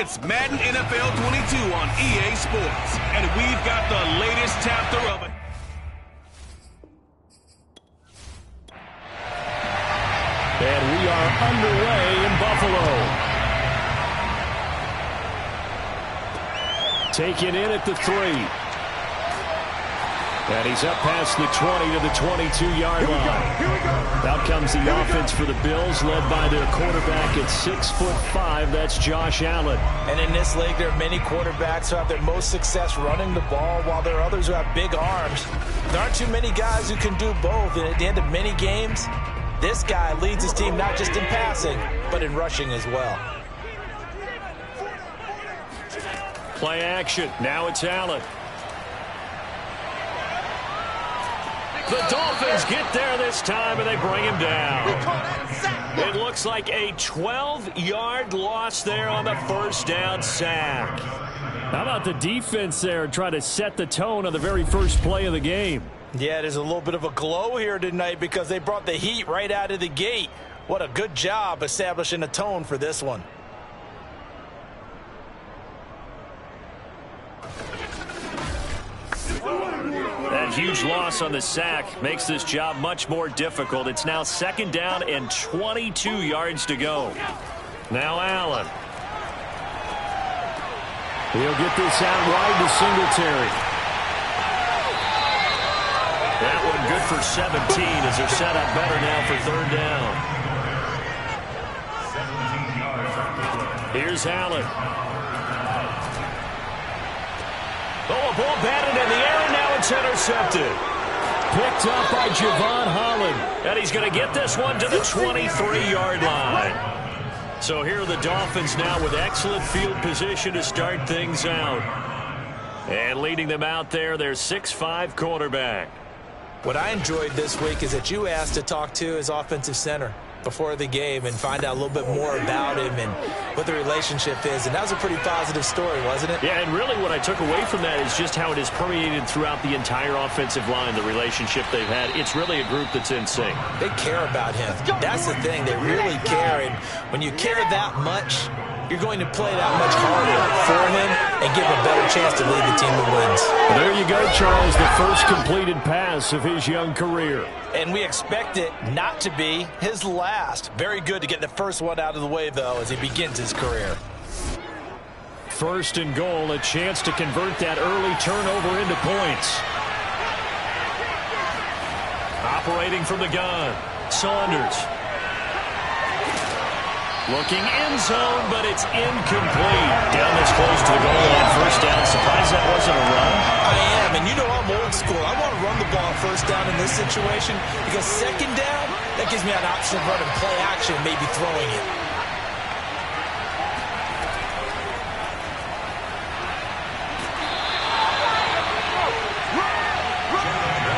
It's Madden NFL 22 on EA Sports. And we've got the latest chapter of it. And we are underway in Buffalo. Taken in at the 3. And he's up past the 20 to the 22-yard line. Out comes the offense for the Bills, led by their quarterback at 6'5". That's Josh Allen. And in this league, there are many quarterbacks who have their most success running the ball, while there are others who have big arms. There aren't too many guys who can do both. And at the end of many games, this guy leads his team not just in passing, but in rushing as well. Play action. Now it's Allen. The Dolphins get there this time, and they bring him down. It looks like a 12-yard loss there on the first down sack. How about the defense there trying to set the tone on the very first play of the game? Yeah, there's a little bit of a glow here tonight because they brought the heat right out of the gate. What a good job establishing a tone for this one. That huge loss on the sack makes this job much more difficult. It's now 2nd down and 22 yards to go. Now Allen. He'll get this out wide to Singletary. That one good for 17 as they're set up better now for 3rd down. Here's Allen. Oh, a ball batted in the air, and now it's intercepted. Picked up by Javon Holland. And he's going to get this one to the 23-yard line. So here are the Dolphins now with excellent field position to start things out. And leading them out there, their 6'5" quarterback. What I enjoyed this week is that you asked to talk to his offensive center before the game and find out a little bit more about him and what the relationship is. And that was a pretty positive story, wasn't it? Yeah, and really what I took away from that is just how it has permeated throughout the entire offensive line, the relationship they've had. It's really a group that's in sync. They care about him. That's the thing. They really care. And when you care that much, you're going to play that much harder for him and give him a better chance to lead the team to wins. There you go, Charles, the first completed pass of his young career. And we expect it not to be his last. Very good to get the first one out of the way, though, as he begins his career. 1st and goal, a chance to convert that early turnover into points. Operating from the gun, Saunders. Looking end zone, but it's incomplete. Down this close to the goal line, 1st down. Surprised that wasn't a run. I am, and you know I'm old school. I want to run the ball 1st down in this situation because 2nd down, that gives me an option of running play action, maybe throwing it.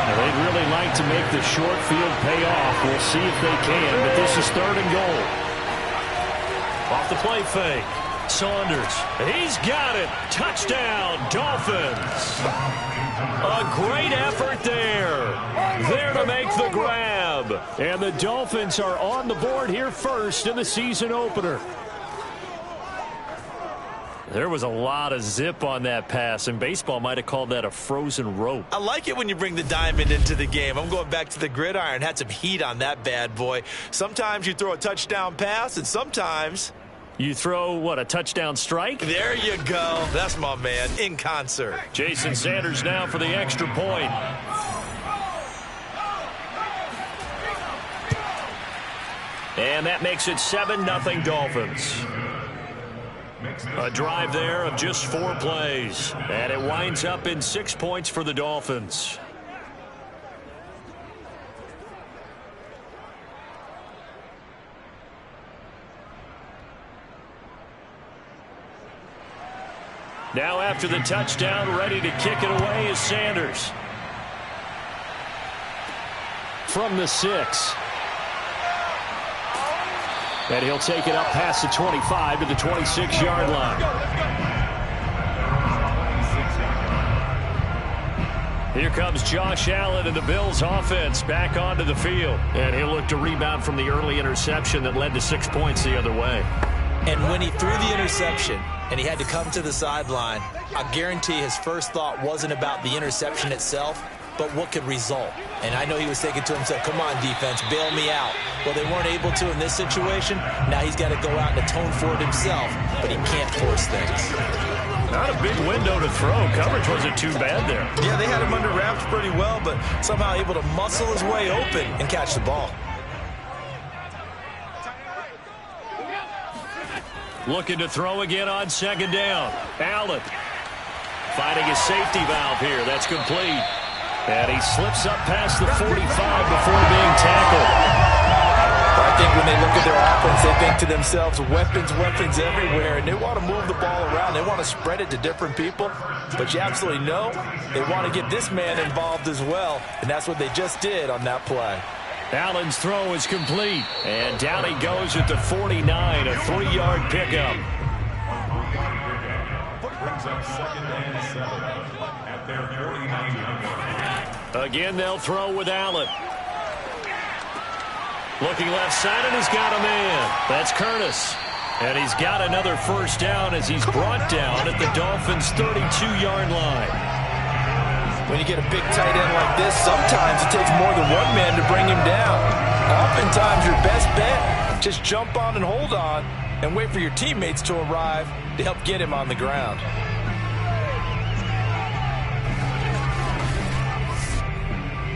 They'd really like to make the short field pay off. We'll see if they can, but this is 3rd and goal. Off the play fake. Saunders. He's got it. Touchdown, Dolphins. A great effort there. There to make the grab. And the Dolphins are on the board here first in the season opener. There was a lot of zip on that pass, and baseball might have called that a frozen rope. I like it when you bring the diamond into the game. I'm going back to the gridiron. Had some heat on that bad boy. Sometimes you throw a touchdown pass, and sometimes you throw, what, a touchdown strike? There you go. That's my man, in concert. Jason Sanders now for the extra point. And that makes it 7-0 Dolphins. A drive there of just 4 plays. And it winds up in 6 points for the Dolphins. Now after the touchdown, ready to kick it away is Sanders. From the 6. And he'll take it up past the 25 to the 26-yard line. Here comes Josh Allen and the Bills offense back onto the field. And he'll look to rebound from the early interception that led to 6 points the other way. And when he threw the interception, and he had to come to the sideline. I guarantee his first thought wasn't about the interception itself, but what could result. And I know he was thinking to himself, come on, defense, bail me out. Well, they weren't able to in this situation. Now he's got to go out and atone for it himself, but he can't force things. Not a big window to throw. Coverage wasn't too bad there. Yeah, they had him under wraps pretty well, but somehow able to muscle his way open and catch the ball. Looking to throw again on second down. Allen finding a safety valve here. That's complete. And he slips up past the 45 before being tackled. I think when they look at their offense, they think to themselves, weapons, weapons everywhere, and they want to move the ball around. They want to spread it to different people, but you absolutely know they want to get this man involved as well, and that's what they just did on that play. Allen's throw is complete, and down he goes at the 49, a 3-yard pickup. Brings up second and 7 at their 49-yard line. Again, they'll throw with Allen. Looking left side, and he's got a man. That's Curtis. And he's got another first down as he's brought down at the Dolphins' 32-yard line. When you get a big tight end like this, sometimes it takes more than one man to bring him down. Oftentimes, your best bet, just jump on and hold on and wait for your teammates to arrive to help get him on the ground.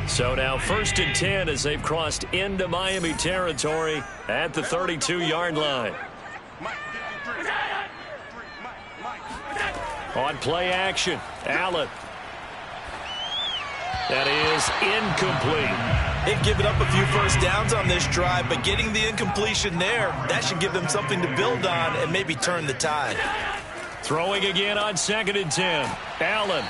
So now 1st and 10 as they've crossed into Miami territory at the 32-yard line. On play action, Allen. That is incomplete. They've given up a few first downs on this drive, but getting the incompletion there, that should give them something to build on and maybe turn the tide. Throwing again on 2nd and 10. Allen.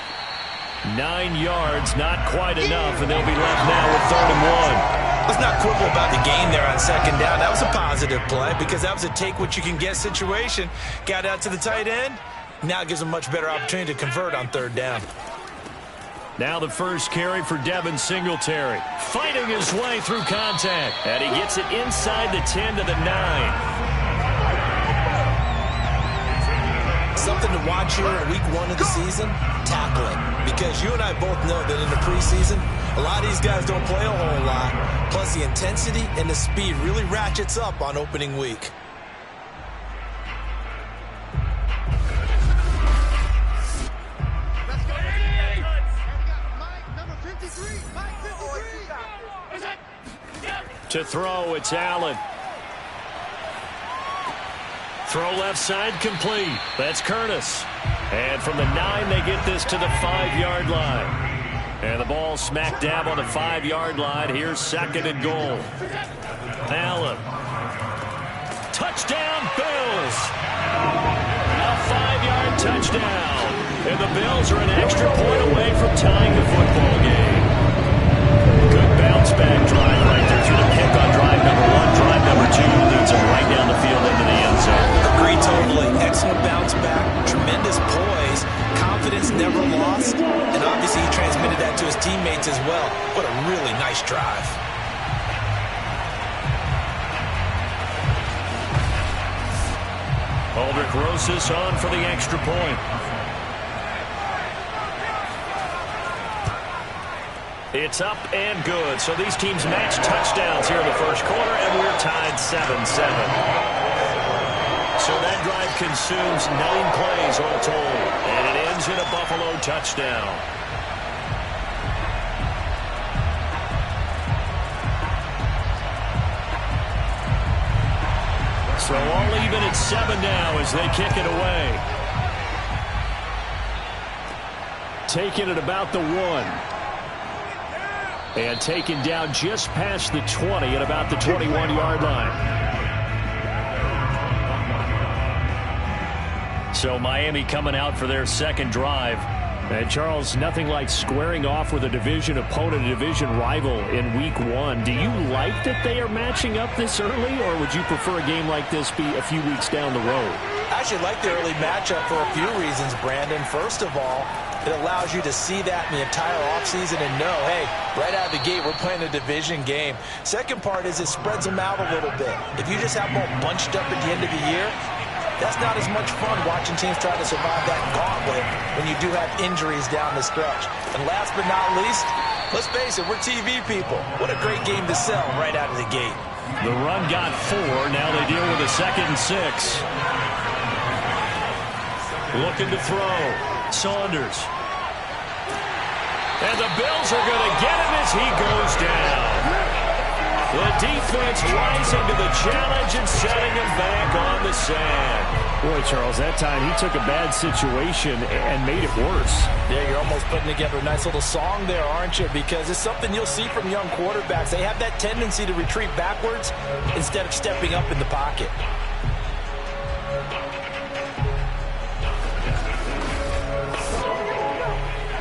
9 yards, not quite enough, and they'll be left now with 3rd and 1. Let's not quibble about the gain there on 2nd down. That was a positive play because that was a take-what-you-can-get situation. Got out to the tight end. Now it gives them a much better opportunity to convert on 3rd down. Now the first carry for Devin Singletary. Fighting his way through contact. And he gets it inside the 10 to the 9. Something to watch here in week 1 of the season, tackling. Because you and I both know that in the preseason, a lot of these guys don't play a whole lot. Plus the intensity and the speed really ratchets up on opening week. To throw, it's Allen. Throw left side complete. That's Curtis. And from the 9, they get this to the 5-yard line. And the ball smack dab on the 5-yard line. Here's 2nd and goal. Allen. Touchdown, Bills. A 5-yard touchdown. And the Bills are an extra point away from tying the football game. Good bounce back drive right there through the pick on drive number 1. Drive number 2 leads them right down the field into the end zone. Agree totally. Excellent bounce back. Tremendous poise. Confidence never lost. And obviously he transmitted that to his teammates as well. What a really nice drive. Aldrick Rosas on for the extra point. It's up and good. So these teams match touchdowns here in the first quarter, and we're tied 7-7. So that drive consumes 9 plays all told, and it ends in a Buffalo touchdown. So all even at 7 now as they kick it away. Taking it about the 1. And taken down just past the 20 at about the 21-yard line. So Miami coming out for their second drive. And Charles, nothing like squaring off with a division opponent, a division rival in week 1. Do you like that they are matching up this early, or would you prefer a game like this be a few weeks down the road? I actually like the early matchup for a few reasons, Brandon. First of all, it allows you to see that in the entire offseason and know, hey, right out of the gate, we're playing a division game. Second part is it spreads them out a little bit. If you just have them all bunched up at the end of the year, That's not as much fun watching teams try to survive that gauntlet when you do have injuries down the stretch. And last but not least, let's face it, we're TV people. What a great game to sell right out of the gate. The run got 4. Now they deal with a 2nd and 6. Looking to throw. Saunders. And the Bills are going to get him as he goes down. The defense rising to the challenge and setting him back on the sand. Boy, Charles, that time he took a bad situation and made it worse. Yeah, you're almost putting together a nice little song there, aren't you? Because it's something you'll see from young quarterbacks. They have that tendency to retreat backwards instead of stepping up in the pocket.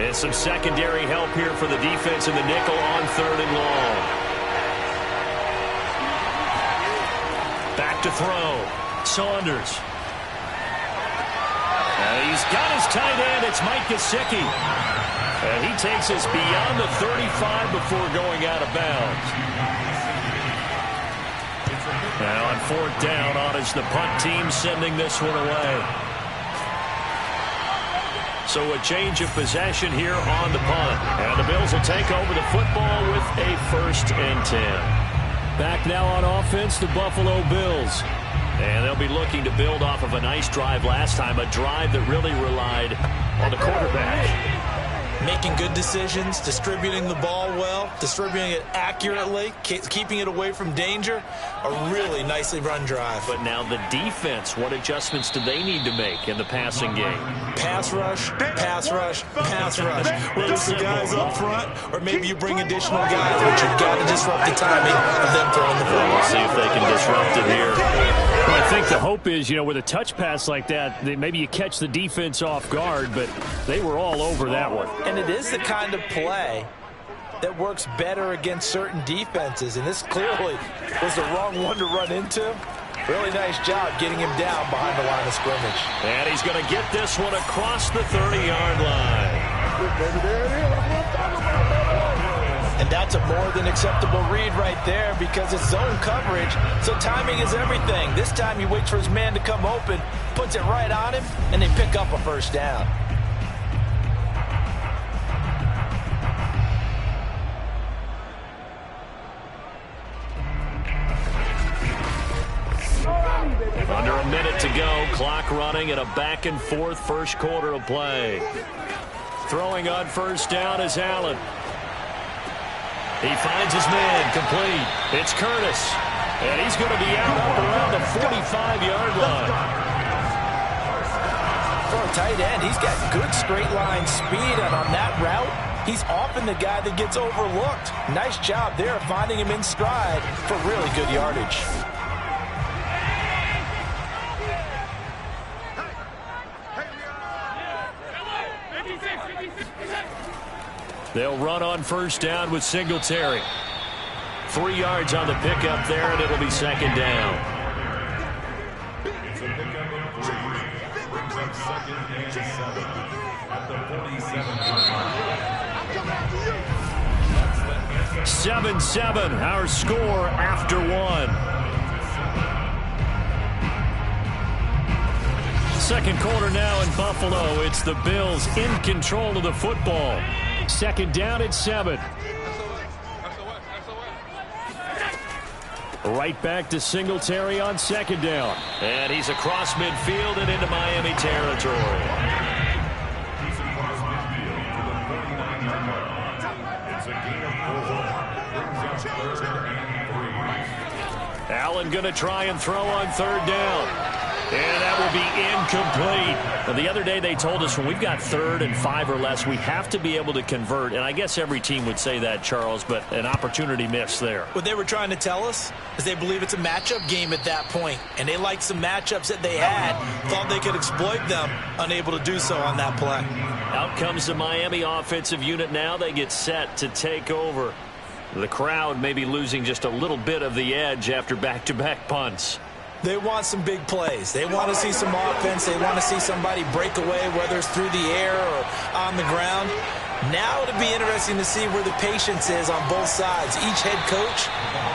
And some secondary help here for the defense in the nickel on 3rd and long. Back to throw. Saunders. And he's got his tight end. It's Mike Gesicki. And he takes us beyond the 35 before going out of bounds. Now on 4th down, on is the punt team sending this one away. So a change of possession here on the punt. And the Bills will take over the football with a 1st and 10. Back now on offense, the Buffalo Bills. And they'll be looking to build off of a nice drive last time, a drive that really relied on the quarterback. Making good decisions, distributing the ball well, distributing it accurately, keeping it away from danger. A really nicely run drive. But now the defense, what adjustments do they need to make in the passing game? Pass rush, pass rush, pass rush. Whether it's the guys up front or maybe you bring additional guys, but you've got to disrupt the timing of them throwing the football. We'll see if they can disrupt it here. Well, I think the hope is, with a touch pass like that, maybe you catch the defense off guard, but they were all over that one. And it is the kind of play that works better against certain defenses, and this clearly was the wrong one to run into. Really nice job getting him down behind the line of scrimmage. And he's going to get this one across the 30-yard line. And that's a more than acceptable read right there because it's zone coverage, so timing is everything. This time he waits for his man to come open, puts it right on him, and they pick up a 1st down. Under a minute to go, clock running and a back-and-forth 1st quarter of play. Throwing on 1st down is Allen. He finds his man, complete. It's Curtis, and he's going to be out up around the 45-yard line. For a tight end, he's got good straight-line speed, and on that route, he's often the guy that gets overlooked. Nice job there finding him in stride for really good yardage. They'll run on 1st down with Singletary. 3 yards on the pickup there, and it'll be 2nd down. Seven, 7-7, our score after 1. 2nd quarter now in Buffalo. It's the Bills in control of the football. 2nd down at 7. Right back to Singletary on 2nd down. And he's across midfield and into Miami territory. Allen going to try and throw on 3rd down. And that will be incomplete. Now, the other day they told us when we've got 3rd and 5 or less, we have to be able to convert. And I guess every team would say that, Charles, but an opportunity missed there. What they were trying to tell us is they believe it's a matchup game at that point. And they liked some matchups that they had, thought they could exploit them, unable to do so on that play. Out comes the Miami offensive unit now. They get set to take over. The crowd may be losing just a little bit of the edge after back-to-back punts. They want some big plays. They want to see some offense. They want to see somebody break away, whether it's through the air or on the ground. Now it'll be interesting to see where the patience is on both sides. Each head coach,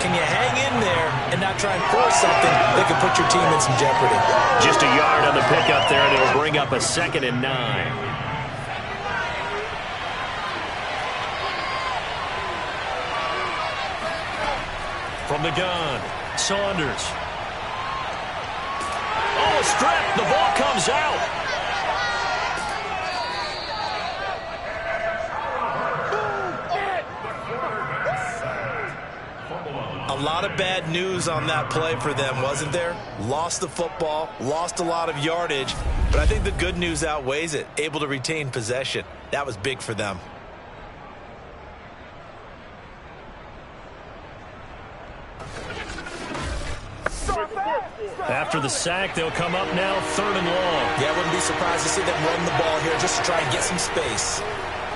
can you hang in there and not try and force something that could put your team in some jeopardy? Just a yard on the pickup there, and it'll bring up a 2nd and 9. From the gun, Saunders. Oh, a strip. The ball comes out. A lot of bad news on that play for them, wasn't there? Lost the football, lost a lot of yardage, but I think the good news outweighs it. Able to retain possession. That was big for them. After the sack, they'll come up now 3rd and long. Yeah, I wouldn't be surprised to see them run the ball here just to try and get some space.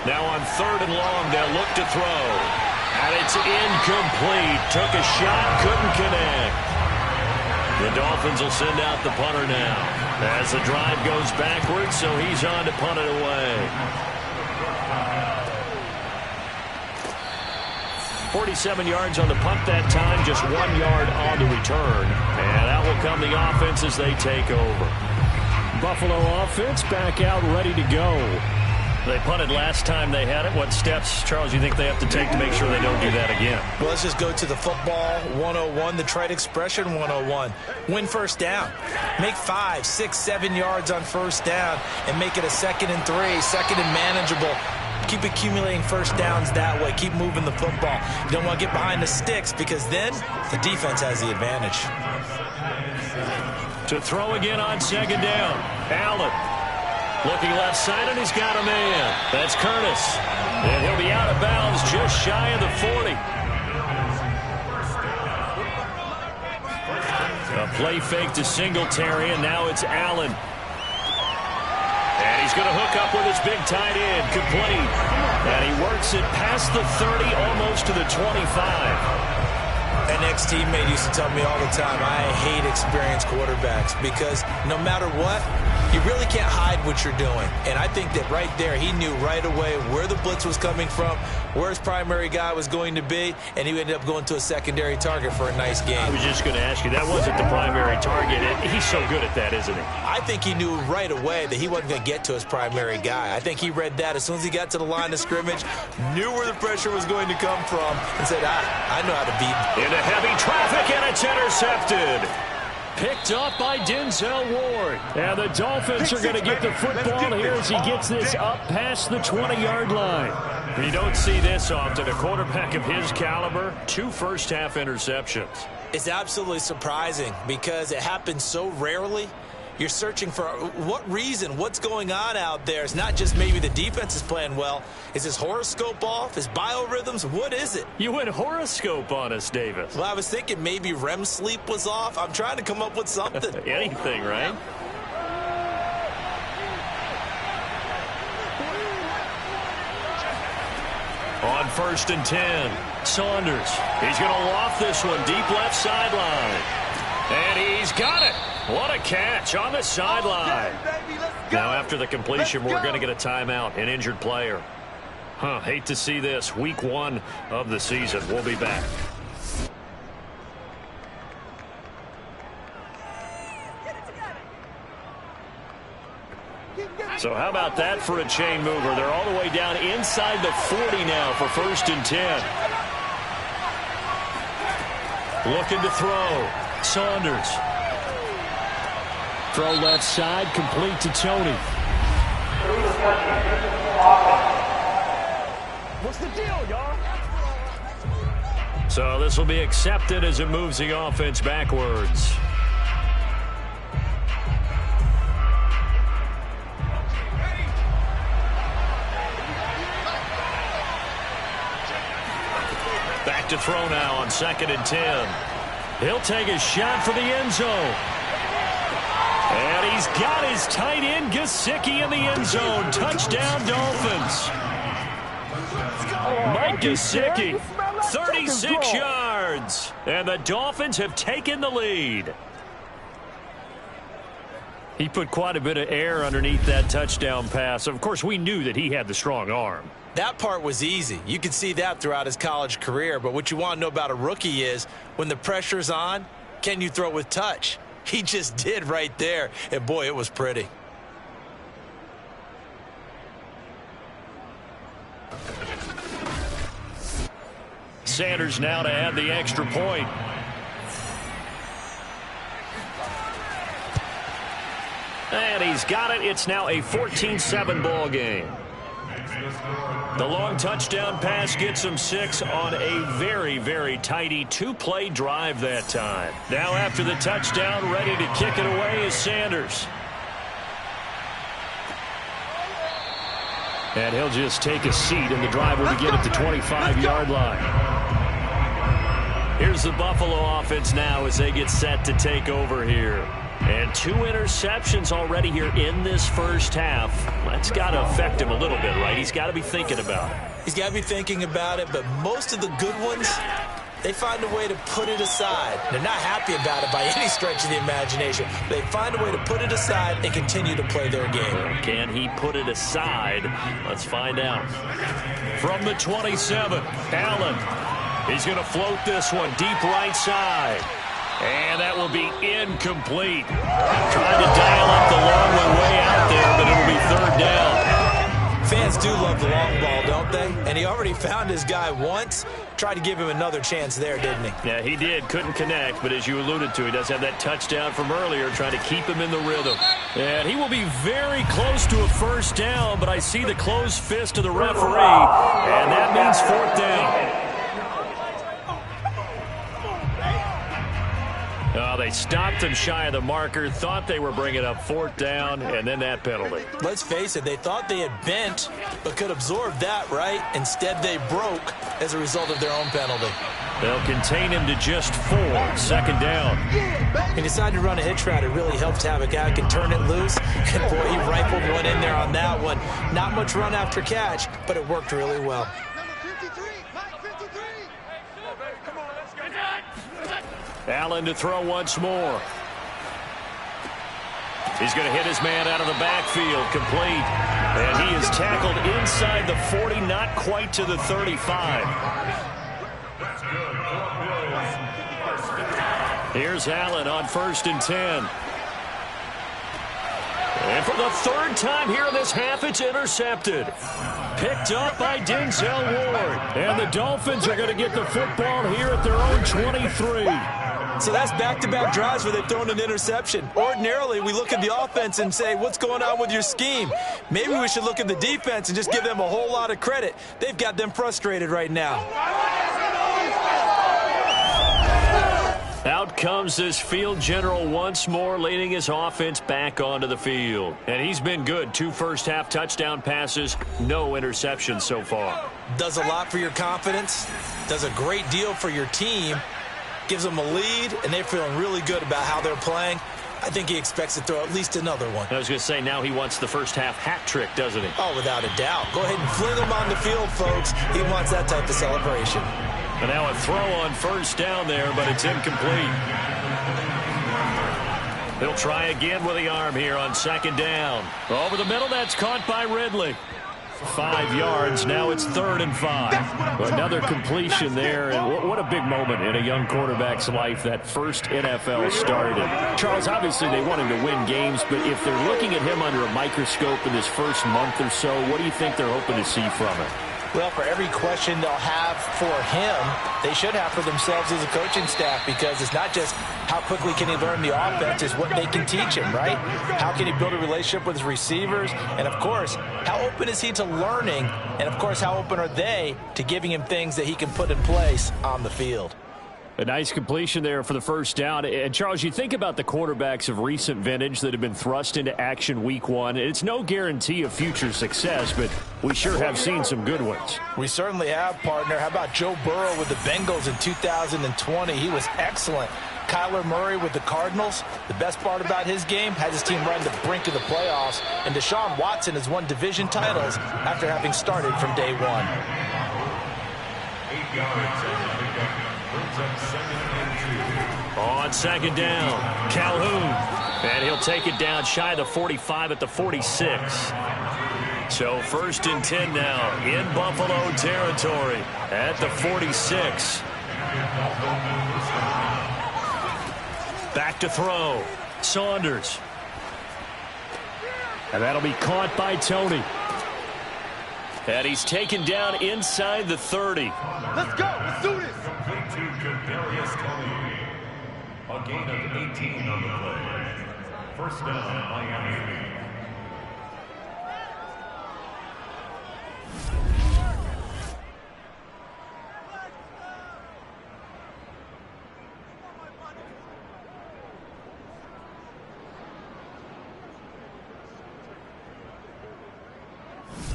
Now on 3rd and long, they'll look to throw. And it's incomplete. Took a shot, couldn't connect. The Dolphins will send out the punter now. As the drive goes backwards, so he's on to punt it away. 47 yards on the punt that time, just 1 yard on the return. And that will come the offense as they take over. Buffalo offense back out, ready to go. They punted last time they had it. What steps, Charles, you think they have to take to make sure they don't do that again? Well, let's just go to the football 101, the trite expression 101. Win first down. Make 5, 6, 7 yards on first down and make it a 2nd and 3, 2nd and manageable. Keep accumulating first downs that way. Keep moving the football. You don't want to get behind the sticks because then the defense has the advantage. To throw again on 2nd down. Allen. Looking left side, and he's got a man. That's Curtis. And he'll be out of bounds just shy of the 40. A play fake to Singletary, and now it's Allen. And he's going to hook up with his big tight end. Complete. And he works it past the 30, almost to the 25. An ex-teammate used to tell me all the time, I hate experienced quarterbacks because no matter what, you really can't hide what you're doing. And I think that right there, he knew right away where the blitz was coming from, where his primary guy was going to be, and he ended up going to a secondary target for a nice game. I was just going to ask you, that wasn't the primary target. He's so good at that, isn't he? I think he knew right away that he wasn't going to get to his primary guy. I think he read that as soon as he got to the line of scrimmage, knew where the pressure was going to come from, and said, I know how to beat. Into heavy traffic, and it's intercepted. Picked up by Denzel Ward. And the Dolphins are going to get the football here as he gets this up past the 20-yard line. You don't see this often. A quarterback of his caliber, 2 first-half interceptions. It's absolutely surprising because it happens so rarely. You're searching for what reason, what's going on out there. It's not just maybe the defense is playing well. Is his horoscope off? His biorhythms? What is it? You went horoscope on us, Davis. Well, I was thinking maybe REM sleep was off. I'm trying to come up with something. Anything, right? On 1st and 10, Saunders. He's going to loft this one deep left sideline. And he's got it. What a catch on the sideline. Now, after the completion, we're going to get a timeout, an injured player. Hate to see this. Week 1 of the season. We'll be back. So how about that for a chain mover? They're all the way down inside the 40 now for 1st and 10. Looking to throw. Saunders. Throw left side, complete to Tony. What's the deal, y'all? So this will be accepted as it moves the offense backwards. Back to throw now on 2nd and 10. He'll take a shot for the end zone. And he's got his tight end, Gesicki, in the end zone. Touchdown, Dolphins. Mike Gesicki, 36 yards. And the Dolphins have taken the lead. He put quite a bit of air underneath that touchdown pass. Of course, we knew that he had the strong arm. That part was easy. You could see that throughout his college career. But what you want to know about a rookie is when the pressure's on, can you throw with touch? He just did right there. And, boy, it was pretty. Sanders now to add the extra point. And he's got it. It's now a 14-7 ball game. The long touchdown pass gets him 6 on a very, very tidy 2-play drive that time. Now after the touchdown, ready to kick it away is Sanders. And he'll just take a seat, and the drive will begin at the 25-yard line. Here's the Buffalo offense now as they get set to take over here. And 2 interceptions already here in this first half. That's got to affect him a little bit, right? He's got to be thinking about it. He's got to be thinking about it, but most of the good ones, they find a way to put it aside. They're not happy about it by any stretch of the imagination. They find a way to put it aside and continue to play their game. Can he put it aside? Let's find out. From the 27, Allen. He's going to float this one deep right side. And that will be incomplete. Trying to dial up the long one way out there, but it'll be 3rd down. Fans do love the long ball, don't they? And he already found his guy once. Tried to give him another chance there, didn't he? Yeah, he did. Couldn't connect, but as you alluded to, he does have that touchdown from earlier, trying to keep him in the rhythm. And he will be very close to a 1st down, but I see the closed fist of the referee, and that means 4th down. They stopped him shy of the marker, thought they were bringing up 4th down, and then that penalty. Let's face it, they thought they had bent, but could absorb that, right? Instead, they broke as a result of their own penalty. They'll contain him to just 4, 2nd down. He decided to run a hitch route. It really helped to have a guy who can turn it loose. And, boy, he rifled one in there on that one. Not much run after catch, but it worked really well. Allen to throw once more. He's going to hit his man out of the backfield, complete. And he is tackled inside the 40, not quite to the 35. Here's Allen on 1st and 10. And for the 3rd time here in this half, it's intercepted. Picked up by Denzel Ward. And the Dolphins are going to get the football here at their own 23. So that's back-to-back drives where they've thrown an interception. Ordinarily, we look at the offense and say, what's going on with your scheme? Maybe we should look at the defense and just give them a whole lot of credit. They've got them frustrated right now. Out comes this field general once more, leading his offense back onto the field. And he's been good. 2 first-half touchdown passes, no interceptions so far. Does a lot for your confidence, does a great deal for your team, gives them a lead, and they're feeling really good about how they're playing. I think he expects to throw at least another one. I was going to say, now he wants the first-half hat trick, doesn't he? Oh, without a doubt. Go ahead and fling him on the field, folks. He wants that type of celebration. And now a throw on 1st down there, but it's incomplete. He'll try again with the arm here on 2nd down. Over the middle, that's caught by Ridley. 5 yards. Now it's 3rd and 5. Another completion there, and what a big moment in a young quarterback's life, that first NFL start. And Charles, obviously they want him to win games, but if they're looking at him under a microscope in this first month or so, what do you think they're hoping to see from him? Well, for every question they'll have for him, they should have for themselves as a coaching staff, because it's not just how quickly can he learn the offense, it's what they can teach him, right? How can he build a relationship with his receivers? And, of course, how open is he to learning? And, of course, how open are they to giving him things that he can put in place on the field? A nice completion there for the 1st down. And, Charles, you think about the quarterbacks of recent vintage that have been thrust into action week 1. It's no guarantee of future success, but we sure have seen some good ones. We certainly have, partner. How about Joe Burrow with the Bengals in 2020? He was excellent. Kyler Murray with the Cardinals. The best part about his game, has his team right on the brink of the playoffs. And Deshaun Watson has won division titles after having started from day 1. On second down, Calhoun. And he'll take it down shy of the 45 at the 46. So 1st and 10 now in Buffalo territory at the 46. Back to throw. Saunders. And that'll be caught by Tony. And he's taken down inside the 30. Let's go. Let's do this. Complete to Kadarius Toney. A gain of 18 on the play. First down, Miami.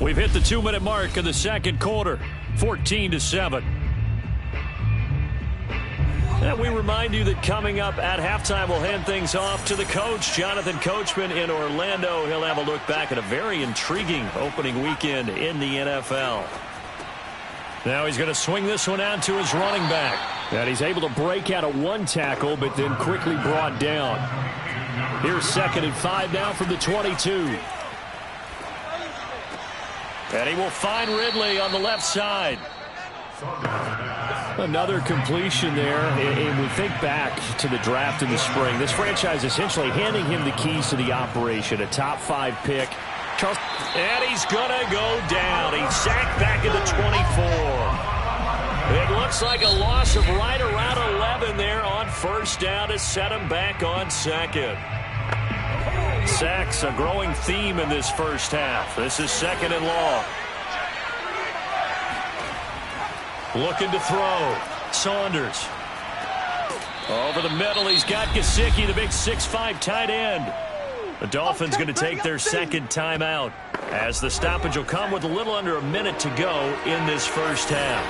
We've hit the 2-minute mark of the second quarter, 14-7. And we remind you that coming up at halftime, we'll hand things off to the coach, Jonathan Coachman in Orlando. He'll have a look back at a very intriguing opening weekend in the NFL. Now he's going to swing this one out to his running back. And he's able to break out of one tackle, but then quickly brought down. Here's 2nd and 5 now from the 22. And he will find Ridley on the left side. Another completion there. And we think back to the draft in the spring. This franchise essentially handing him the keys to the operation. A top 5 pick. And he's going to go down. He's sacked back at the 24. It looks like a loss of right around 11 there on 1st down to set him back on 2nd. Sacks, a growing theme in this first half. This is 2nd and long. Looking to throw. Saunders. Over the middle, he's got Gesicki, the big 6'5" tight end. The Dolphins going to take their 2nd timeout as the stoppage will come with a little under a minute to go in this first half.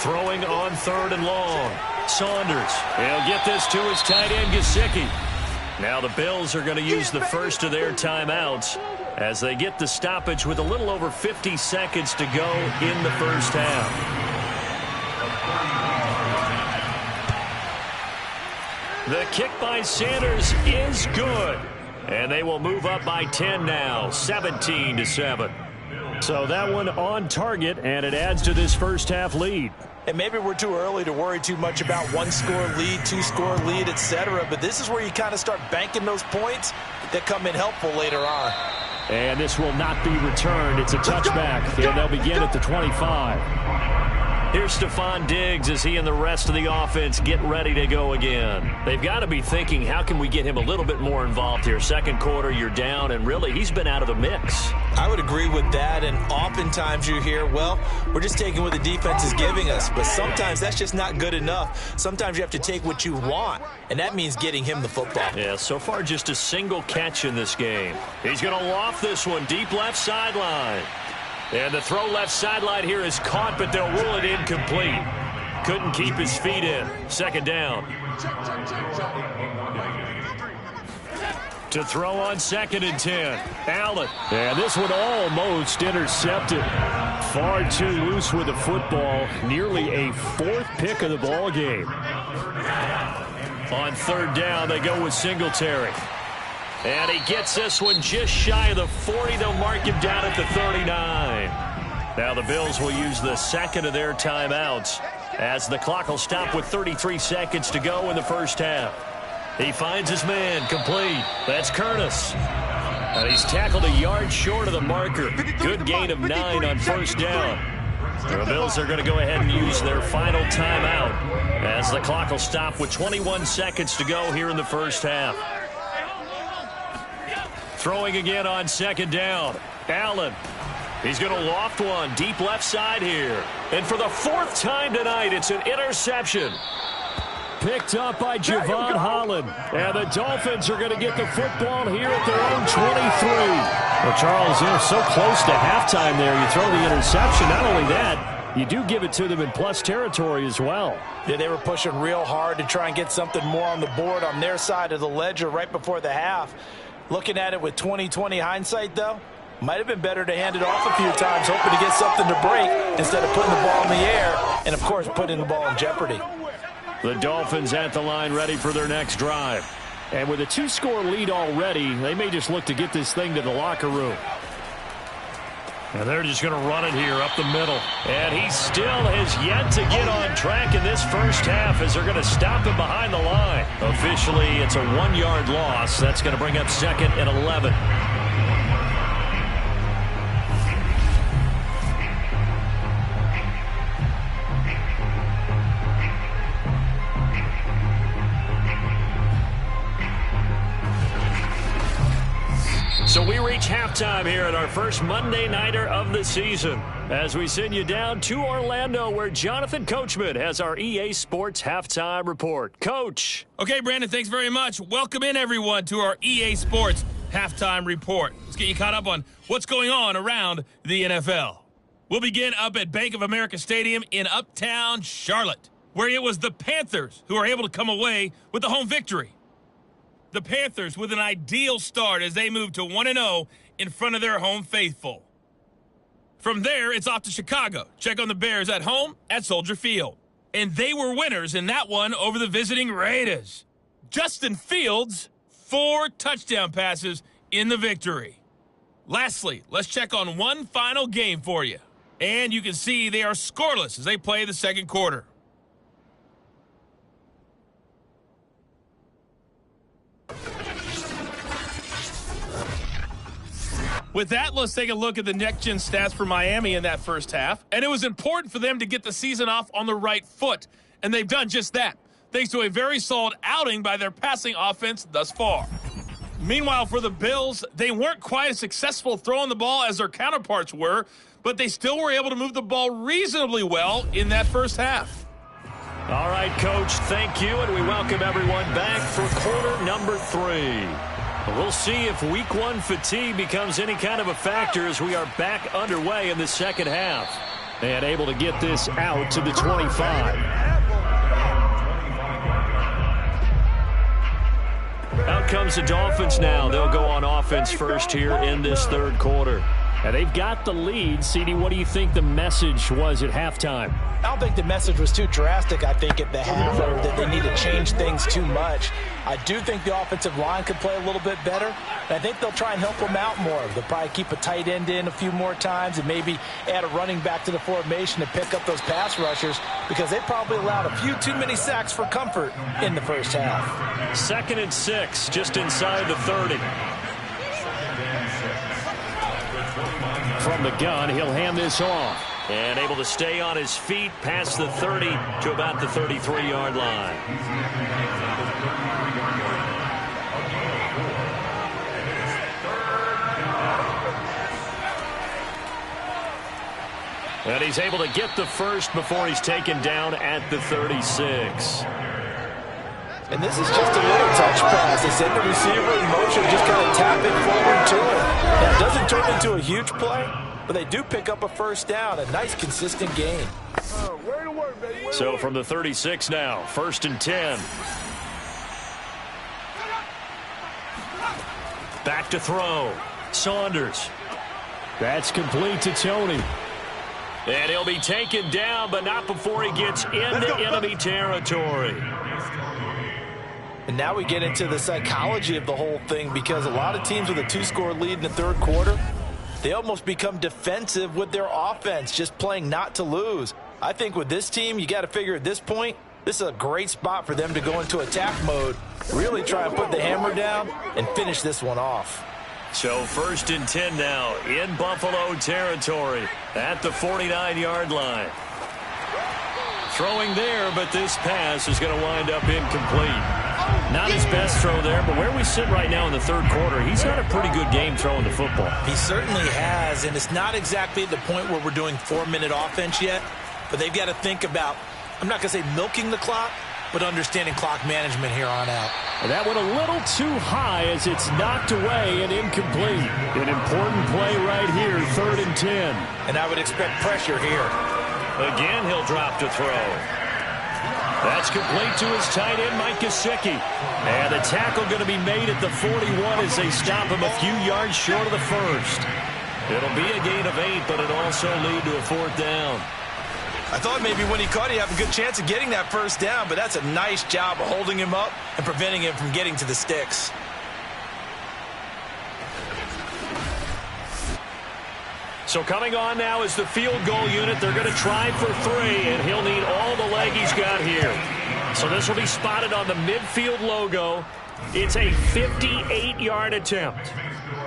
Throwing on 3rd and long. Saunders. He'll get this to his tight end, Gesicki. Now the Bills are going to use the first of their timeouts as they get the stoppage with a little over 50 seconds to go in the first half. The kick by Sanders is good. And they will move up by 10 now, 17-7. So that one on target, and it adds to this first half lead. And maybe we're too early to worry too much about 1-score lead, 2-score lead, etc. But this is where you kind of start banking those points that come in helpful later on. And this will not be returned. It's a touchback, and they'll begin at the 25. Here's Stephon Diggs as he and the rest of the offense get ready to go again. They've got to be thinking, how can we get him a little bit more involved here? Second quarter, you're down, and really, he's been out of the mix. I would agree with that, and oftentimes you hear, well, we're just taking what the defense is giving us, but sometimes that's just not good enough. Sometimes you have to take what you want, and that means getting him the football. Yeah, so far just a single catch in this game. He's going to loft this one deep left sideline. And the throw left sideline here is caught, but they'll rule it incomplete. Couldn't keep his feet in. 2nd down. To throw on 2nd and 10. Allen. And this one almost intercepted. Far too loose with the football. Nearly a 4th pick of the ball game. On 3rd down, they go with Singletary. And he gets this one just shy of the 40. They'll mark him down at the 39. Now the Bills will use the 2nd of their timeouts as the clock will stop with 33 seconds to go in the first half. He finds his man, complete. That's Curtis. And he's tackled a yard short of the marker. Good gain of 9 on 1st down. The Bills are going to go ahead and use their final timeout as the clock will stop with 21 seconds to go here in the first half. Throwing again on 2nd down. Allen. He's going to loft one deep left side here. And for the 4th time tonight, it's an interception. Picked up by Javon Holland. And the Dolphins are going to get the football here at their own 23. Well, Charles, they're so close to halftime there. You throw the interception. Not only that, you do give it to them in plus territory as well. Yeah, they were pushing real hard to try and get something more on the board on their side of the ledger right before the half. Looking at it with 20/20 hindsight, though, Might have been better to hand it off a few times, hoping to get something to break instead of putting the ball in the air and, of course, putting the ball in jeopardy. The Dolphins at the line ready for their next drive. And with a 2-score lead already, they may just look to get this thing to the locker room. And they're just going to run it here up the middle. And he still has yet to get on track in this first half as they're going to stop him behind the line. Officially, it's a 1-yard loss. That's going to bring up 2nd and 11. So we reach halftime here at our first Monday Nighter of the season as we send you down to Orlando where Jonathan Coachman has our EA Sports Halftime Report. Coach. Okay, Brandon, thanks very much. Welcome in, everyone, to our EA Sports Halftime Report. Let's get you caught up on what's going on around the NFL. We'll begin up at Bank of America Stadium in Uptown Charlotte, where it was the Panthers who were able to come away with the home victory. The Panthers with an ideal start as they move to 1-0 in front of their home faithful. From there, it's off to Chicago. Check on the Bears at home at Soldier Field. And they were winners in that one over the visiting Raiders. Justin Fields, 4 touchdown passes in the victory. Lastly, let's check on one final game for you. And you can see they are scoreless as they play the second quarter. With that, let's take a look at the next-gen stats for Miami in that first half. And it was important for them to get the season off on the right foot. And they've done just that, thanks to a very solid outing by their passing offense thus far. Meanwhile, for the Bills, they weren't quite as successful throwing the ball as their counterparts were, but they still were able to move the ball reasonably well in that first half. All right, Coach, thank you, and we welcome everyone back for quarter number 3. We'll see if Week 1 fatigue becomes any kind of a factor as we are back underway in the second half. And able to get this out to the 25. Out comes the Dolphins now. They'll go on offense first here in this third quarter. And they've got the lead. CD, what do you think the message was at halftime? I don't think the message was too drastic, I think, at the half, or that they need to change things too much. I do think the offensive line could play a little bit better, and I think they'll try and help them out more. They'll probably keep a tight end in a few more times and maybe add a running back to the formation to pick up those pass rushers because they probably allowed a few too many sacks for comfort in the first half. 2nd and 6, just inside the 30. From the gun, he'll hand this off. And able to stay on his feet past the 30 to about the 33-yard line. And he's able to get the first before he's taken down at the 36. And this is just a little touch pass. They send the receiver in motion, just kind of tap it forward to him. Now, it doesn't turn into a huge play, but they do pick up a first down, a nice, consistent gain. So from the 36 now, 1st and 10. Back to throw. Saunders. That's complete to Tony. And he'll be taken down, but not before he gets into enemy territory. And now we get into the psychology of the whole thing because a lot of teams with a 2-score lead in the third quarter, they almost become defensive with their offense, just playing not to lose. I think with this team, you got to figure at this point, this is a great spot for them to go into attack mode, really try and put the hammer down and finish this one off. So 1st and 10 now in Buffalo territory at the 49-yard line. Throwing there, but this pass is going to wind up incomplete. Not his best throw there, but where we sit right now in the third quarter, he's had a pretty good game throwing the football. He certainly has, and it's not exactly at the point where we're doing 4-minute offense yet, but they've got to think about, I'm not going to say milking the clock, but understanding clock management here on out. And that went a little too high as it's knocked away and incomplete. An important play right here, 3rd and 10. And I would expect pressure here. Again, he'll drop to throw. That's complete to his tight end, Mike Gesicki. And the tackle going to be made at the 41 as they stop him a few yards short of the first. It'll be a gain of 8, but it'll also lead to a 4th down. I thought maybe when he caught it, he'd have a good chance of getting that first down, but that's a nice job of holding him up and preventing him from getting to the sticks. So coming on now is the field goal unit. They're going to try for 3, and he'll need all the leg he's got here. So this will be spotted on the midfield logo. It's a 58-yard attempt.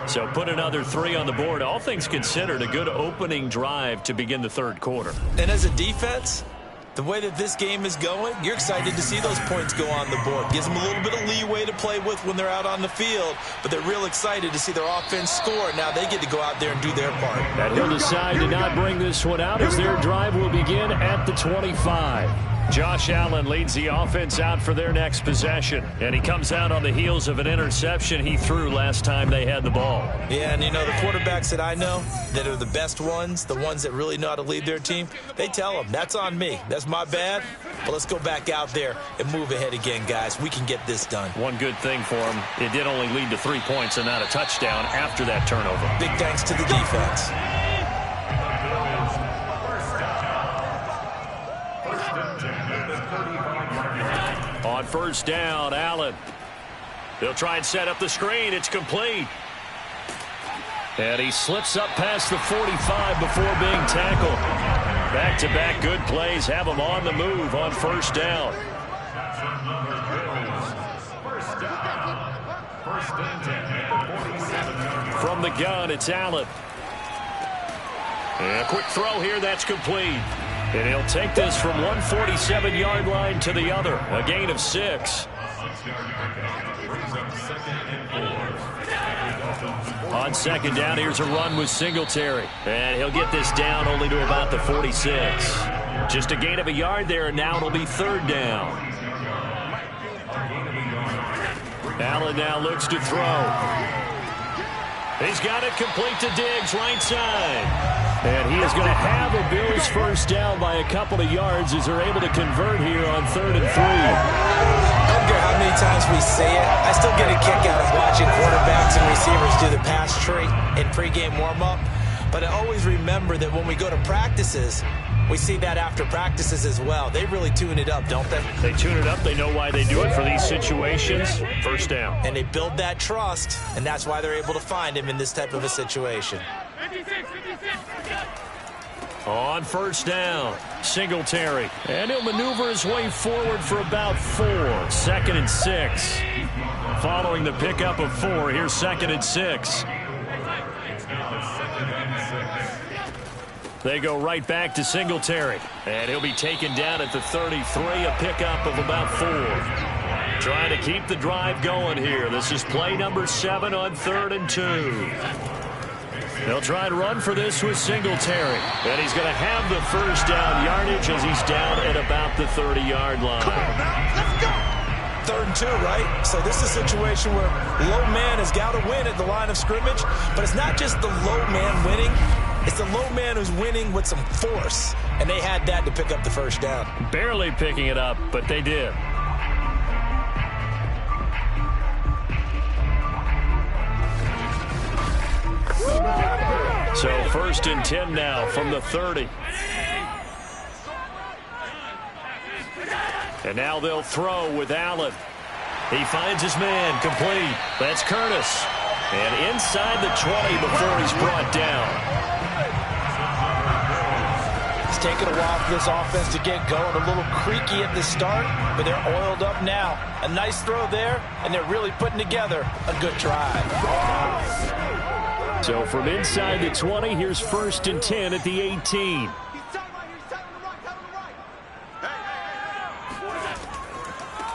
So put another 3 on the board. All things considered, a good opening drive to begin the 3rd quarter. And as a defense, the way that this game is going, you're excited to see those points go on the board. Gives them a little bit of leeway to play with when they're out on the field, but they're real excited to see their offense score. Now they get to go out there and do their part. And he'll decide to not bring this one out as their drive will begin at the 25. Josh Allen leads the offense out for their next possession, and he comes out on the heels of an interception he threw last time they had the ball. Yeah, and you know, the quarterbacks that I know that are the best ones, the ones that really know how to lead their team, they tell them, that's on me. That's my bad. But let's go back out there and move ahead again, guys. We can get this done. One good thing for him, it did only lead to 3 points and not a touchdown after that turnover. Big thanks to the defense. On 1st down, Allen. They'll try and set up the screen. It's complete. And he slips up past the 45 before being tackled. Back-to-back good plays have him on the move on 1st down. From the gun, it's Allen. And a quick throw here, that's complete. And he'll take this from 147-yard line to the other. A gain of 6. On 2nd down, here's a run with Singletary. And he'll get this down only to about the 46. Just a gain of a yard there, and now it'll be 3rd down. Allen now looks to throw. He's got it complete to Diggs, right side. And he is going to have a Bills 1st down by a couple of yards as they're able to convert here on 3rd and 3. I don't care how many times we say it, I still get a kick out of watching quarterbacks and receivers do the pass tree in pregame warm-up. But I always remember that when we go to practices, we see that after practices as well. They really tune it up, don't they? They tune it up. They know why they do it for these situations. 1st down. And they build that trust, and that's why they're able to find him in this type of a situation. On 1st down, Singletary. And he'll maneuver his way forward for about 4. 2nd and 6. Following the pickup of 4, here's 2nd and 6. They go right back to Singletary. And he'll be taken down at the 33, a pickup of about 4. Trying to keep the drive going here. This is play number 7 on 3rd and 2. They'll try to run for this with Singletary. And he's going to have the 1st down yardage as he's down at about the 30-yard line. 3rd and 2, right? So this is a situation where low man has got to win at the line of scrimmage. But it's not just the low man winning. It's the low man who's winning with some force. And they had that to pick up the 1st down. Barely picking it up, but they did. So 1st and 10 now from the 30. And now they'll throw with Allen. He finds his man, complete. That's Curtis. And inside the 20 before he's brought down. It's taken a while for this offense to get going. A little creaky at the start, but they're oiled up now. A nice throw there, and they're really putting together a good drive. So from inside the 20, here's 1st and 10 at the 18.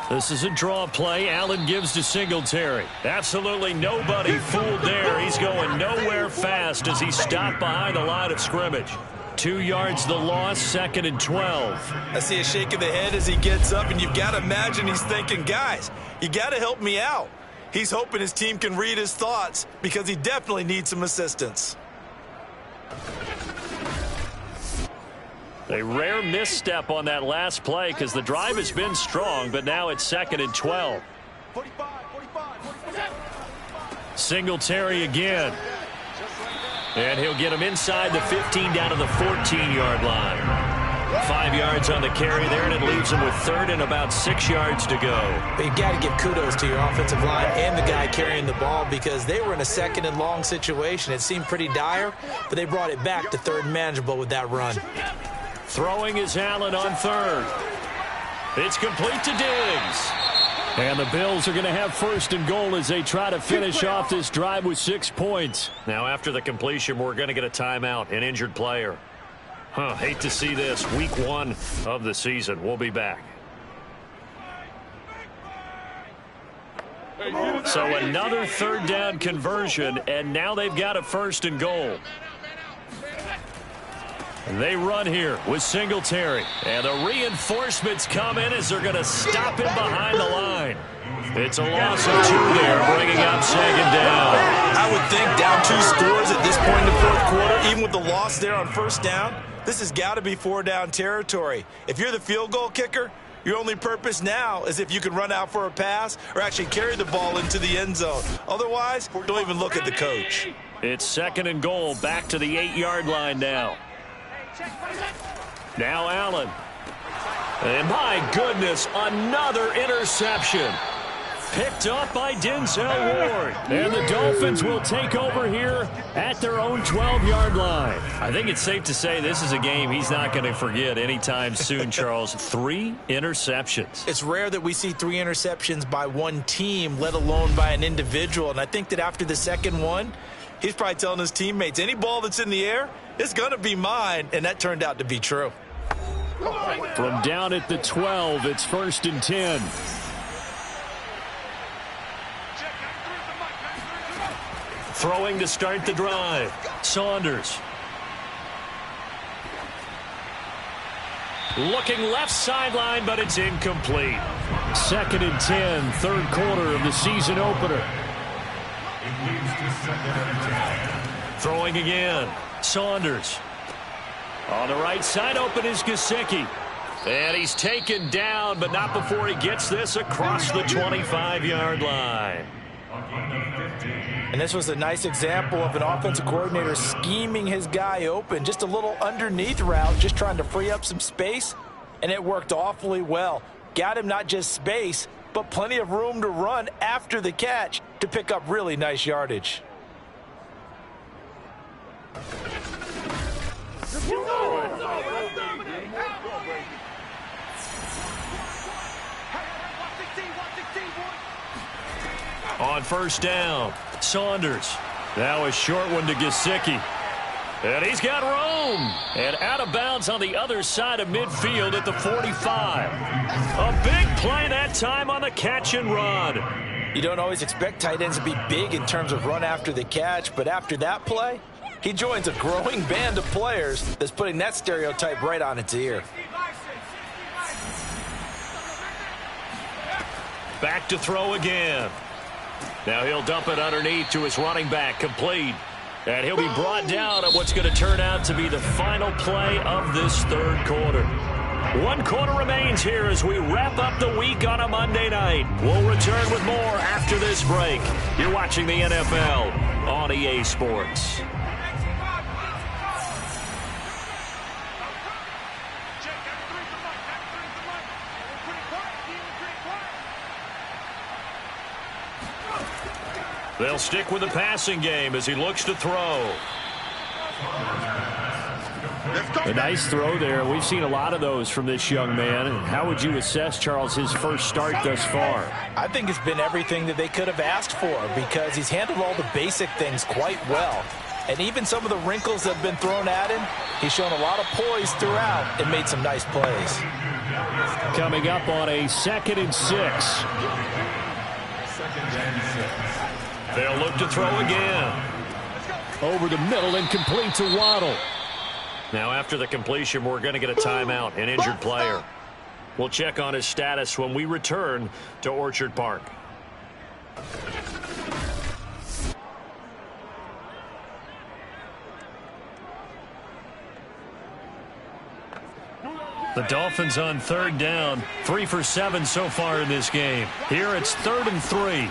This is a draw play. Allen gives to Singletary. Absolutely nobody fooled there. He's going nowhere fast as he's stopped behind the line of scrimmage. 2 yards the loss, 2nd and 12. I see a shake of the head as he gets up, and you've got to imagine he's thinking, guys, you got to help me out. He's hoping his team can read his thoughts because he definitely needs some assistance. A rare misstep on that last play because the drive has been strong, but now it's 2nd and 12. Singletary again. And he'll get him inside the 15 down to the 14-yard line. 5 yards on the carry there, and it leaves him with third and about 6 yards to go. But you got to give kudos to your offensive line and the guy carrying the ball because they were in a second and long situation. It seemed pretty dire, but they brought it back to third and manageable with that run. Throwing is Allen on third. It's complete to Diggs. And the Bills are going to have first and goal as they try to finish off this drive with 6 points. Now after the completion, we're going to get a timeout, an injured player. Hate to see this. Week 1 of the season. We'll be back. So another third down conversion, and now they've got a first and goal. And they run here with Singletary. And the reinforcements come in as they're going to stop him behind the line. It's a loss of 2 there, bringing up second down. I would think down 2 scores at this point in the fourth quarter, even with the loss there on first down, this has got to be 4-down territory. If you're the field goal kicker, your only purpose now is if you can run out for a pass or actually carry the ball into the end zone. Otherwise, don't even look at the coach. It's second and goal, back to the 8-yard line now. Now Allen. And my goodness, another interception. Picked up by Denzel Ward. And the Dolphins will take over here at their own 12-yard line. I think it's safe to say this is a game he's not going to forget anytime soon, Charles. 3 interceptions. It's rare that we see 3 interceptions by one team, let alone by an individual. And I think that after the second one, he's probably telling his teammates, any ball that's in the air, it's going to be mine. And that turned out to be true. From down at the 12, it's first and 10. Throwing to start the drive. Saunders. Looking left sideline, but it's incomplete. Second and 10, third quarter of the season opener. Throwing again. Saunders. On the right side, open is Gesicki. And he's taken down, but not before he gets this across the 25-yard line. And this was a nice example of an offensive coordinator scheming his guy open. Just a little underneath route, just trying to free up some space. And it worked awfully well. Got him not just space, but plenty of room to run after the catch to pick up really nice yardage. On first down, Saunders. Now a short one to Gesicki. And he's got room. And out of bounds on the other side of midfield at the 45. A big play that time on the catch and run. You don't always expect tight ends to be big in terms of run after the catch, but after that play, he joins a growing band of players that's putting that stereotype right on its ear. Back to throw again. Now he'll dump it underneath to his running back, complete. And he'll be brought down at what's going to turn out to be the final play of this third quarter. 1 quarter remains here as we wrap up the week on a Monday night. We'll return with more after this break. You're watching the NFL on EA Sports. They'll stick with the passing game as he looks to throw. A nice throw there. We've seen a lot of those from this young man. And how would you assess, Charles, his first start thus far? I think it's been everything that they could have asked for because he's handled all the basic things quite well. And even some of the wrinkles that have been thrown at him, he's shown a lot of poise throughout and made some nice plays. Coming up on a 2nd and 6. They'll look to throw again. Over the middle and complete to Waddle. Now after the completion, we're going to get a timeout, an injured player. We'll check on his status when we return to Orchard Park. The Dolphins on third down, 3 for 7 so far in this game. Here it's 3rd and 3.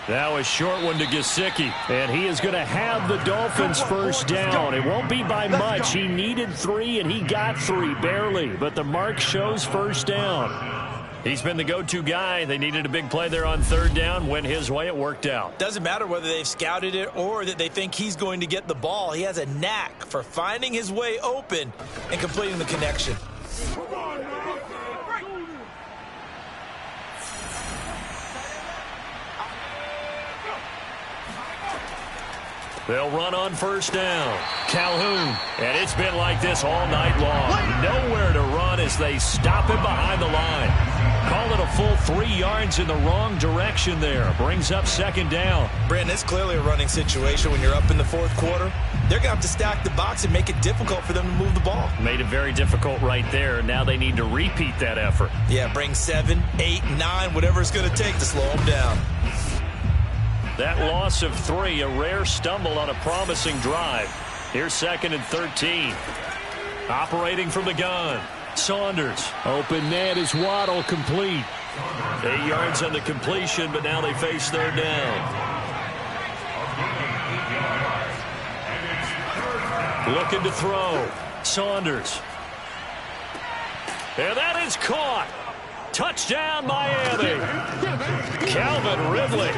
Now a short one to Gesicki, and he is going to have the Dolphins first down. It won't be by much. He needed 3, and he got 3, barely. But the mark shows first down. He's been the go-to guy. They needed a big play there on third down. Went his way. It worked out. Doesn't matter whether they've scouted it or that they think he's going to get the ball. He has a knack for finding his way open and completing the connection. They'll run on first down. Calhoun. And it's been like this all night long. Nowhere to run as they stop him behind the line. Call it a full 3 yards in the wrong direction there. Brings up second down. Brandon, it's clearly a running situation when you're up in the fourth quarter. They're going to have to stack the box and make it difficult for them to move the ball. Made it very difficult right there. Now they need to repeat that effort. Yeah, bring 7, 8, 9, whatever it's going to take to slow them down. That loss of 3, a rare stumble on a promising drive. Here's 2nd and 13. Operating from the gun. Saunders. Open man is Waddle, complete. 8 yards on the completion, but now they face third down. Looking to throw. Saunders. And that is caught. Touchdown, Miami. Calvin Ridley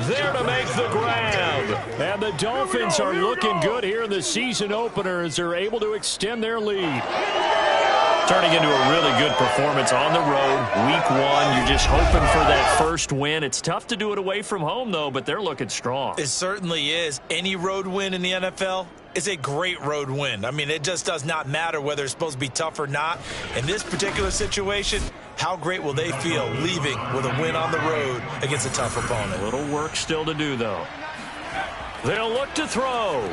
there to make the grab. And the Dolphins are looking good here in the season opener as they're able to extend their lead. Turning into a really good performance on the road. Week 1, you're just hoping for that first win. It's tough to do it away from home, though, but they're looking strong. It certainly is. Any road win in the NFL is a great road win. I mean, it just does not matter whether it's supposed to be tough or not. In this particular situation, how great will they feel leaving with a win on the road against a tough opponent? A little work still to do, though. They'll look to throw.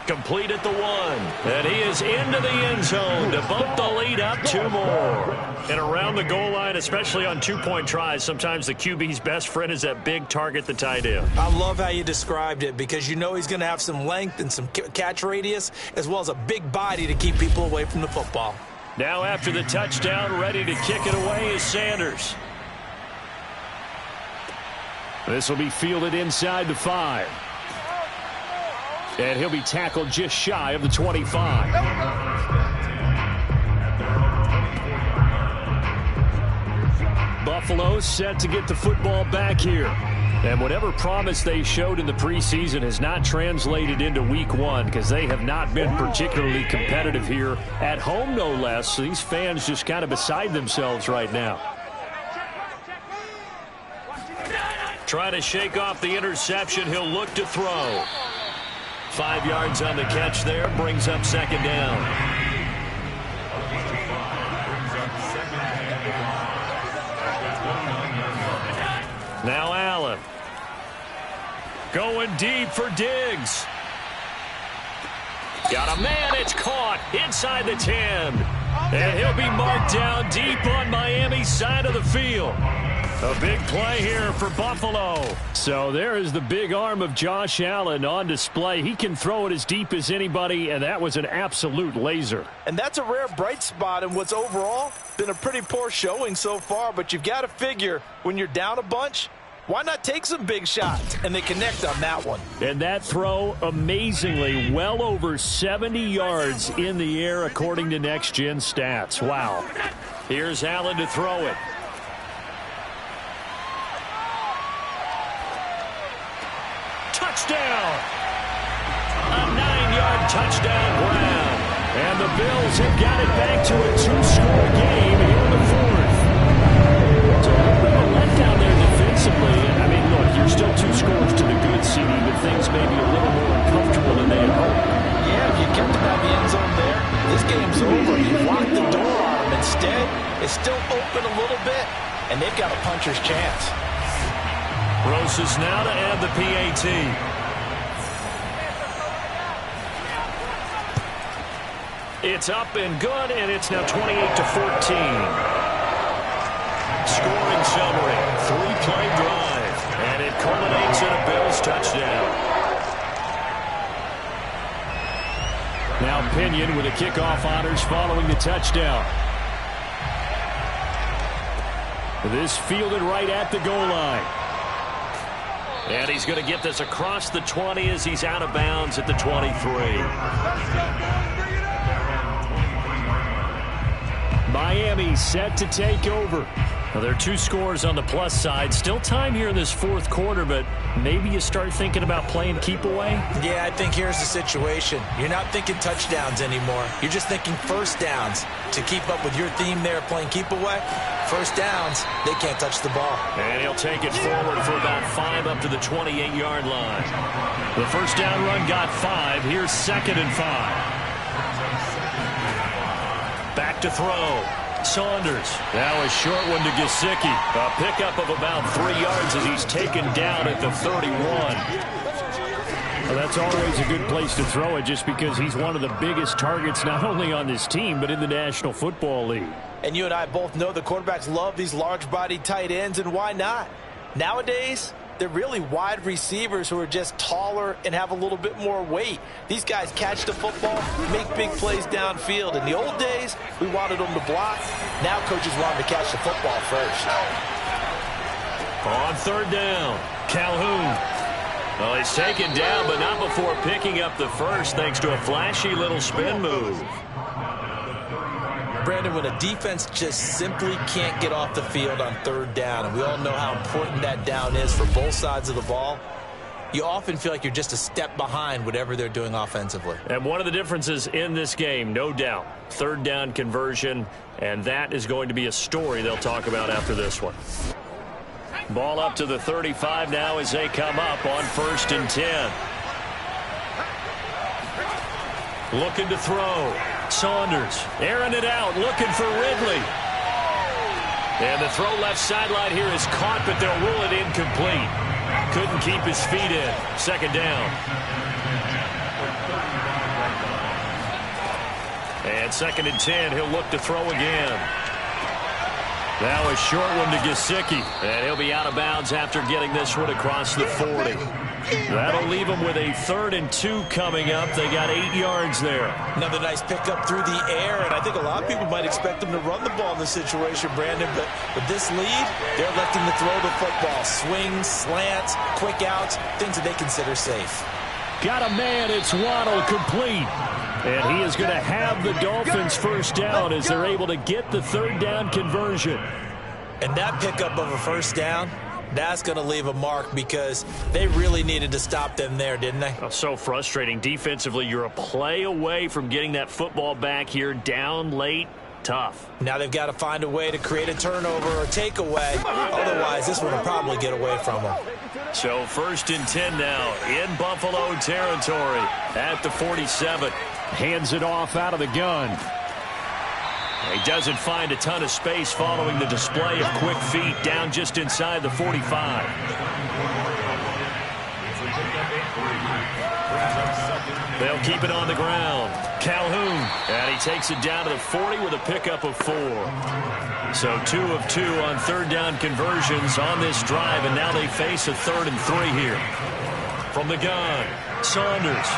Complete at the 1. And he is into the end zone to bump the lead up 2 more. And around the goal line, especially on 2-point tries, sometimes the QB's best friend is that big target, the tight end. I love how you described it because you know he's going to have some length and some catch radius as well as a big body to keep people away from the football. Now after the touchdown, ready to kick it away is Sanders. This will be fielded inside the 5. And he'll be tackled just shy of the 25. Buffalo set to get the football back here. And whatever promise they showed in the preseason has not translated into week 1 because they have not been particularly competitive here at home, no less. So these fans just kind of beside themselves right now. Trying to shake off the interception. He'll look to throw. 5 yards on the catch there, brings up second down. Now Allen. Going deep for Diggs. Got a man, it's caught inside the 10. And he'll be marked down deep on Miami's side of the field. A big play here for Buffalo. So there is the big arm of Josh Allen on display. He can throw it as deep as anybody, and that was an absolute laser. And that's a rare bright spot in what's overall been a pretty poor showing so far. But you've got to figure when you're down a bunch, why not take some big shots? And they connect on that one. And that throw, amazingly, well over 70 yards in the air, according to Next Gen Stats. Wow. Here's Allen to throw it. Touchdown! A 9-yard touchdown ground. And the Bills have got it back to a 2-score game here in the 4th. So a little bit of a letdown there defensively. I mean, look, you're still 2 scores to the good, CD, but things may be a little more uncomfortable than they had hoped. Yeah, if you kept them out of the end zone there, this game's over. You've locked the door on them. Instead, it's still open a little bit, and they've got a puncher's chance. Rosas now to add the PAT. It's up and good, and it's now 28-14. Scoring summary, 3-play drive, and it culminates in a Bills touchdown. Now Pinion with the kickoff honors following the touchdown. This fielded right at the goal line. And he's going to get this across the 20 as he's out of bounds at the 23. Miami set to take over. Well, there are 2 scores on the plus side. Still time here in this fourth quarter, but maybe you start thinking about playing keep away? Yeah, I think here's the situation. You're not thinking touchdowns anymore. You're just thinking first downs. To keep up with your theme there, playing keep away, first downs, they can't touch the ball. And he'll take it forward for about 5 up to the 28-yard line. The first down run got 5. Here's 2nd and 5. Back to throw. Saunders. Now a short one to Gesicki. A pickup of about 3 yards as he's taken down at the 31. Well, that's always a good place to throw it just because he's one of the biggest targets not only on this team but in the National Football League. And you and I both know the quarterbacks love these large-bodied tight ends, and why not? Nowadays, they're really wide receivers who are just taller and have a little bit more weight. These guys catch the football, make big plays downfield. In the old days, we wanted them to block. Now coaches want them to catch the football first. On 3rd down, Calhoun. Well, he's taken down, but not before picking up the first thanks to a flashy little spin move. Brandon, when a defense just simply can't get off the field on 3rd down, and we all know how important that down is for both sides of the ball, you often feel like you're just a step behind whatever they're doing offensively. And one of the differences in this game, no doubt, 3rd down conversion, and that is going to be a story they'll talk about after this one. Ball up to the 35 now as they come up on 1st and 10. Looking to throw. Saunders airing it out, looking for Ridley. And the throw left sideline here is caught, but they'll rule it incomplete. Couldn't keep his feet in. 2nd down. And 2nd and 10, he'll look to throw again. Now a short one to Gesicki. And he'll be out of bounds after getting this one across the 40. That'll leave them with a 3rd and 2 coming up. They got 8 yards there. Another nice pickup through the air, and I think a lot of people might expect them to run the ball in this situation, Brandon, but with this lead, they're electing to throw the football. Swings, slants, quick outs, things that they consider safe. Got a man, it's Waddle, complete. And he is going to have the Dolphins first down as they're able to get the 3rd down conversion. And that pickup of a first down, that's going to leave a mark because they really needed to stop them there, didn't they? Oh, so frustrating. Defensively, you're a play away from getting that football back here down late. Tough. Now they've got to find a way to create a turnover or takeaway. Otherwise, this one will probably get away from them. So 1st and 10 now in Buffalo territory at the 47. Hands it off out of the gun. He doesn't find a ton of space following the display of quick feet down just inside the 45. They'll keep it on the ground. Calhoun, and he takes it down to the 40 with a pickup of 4. So 2 of 2 on 3rd down conversions on this drive, and now they face a 3rd and 3 here. From the gun, Saunders.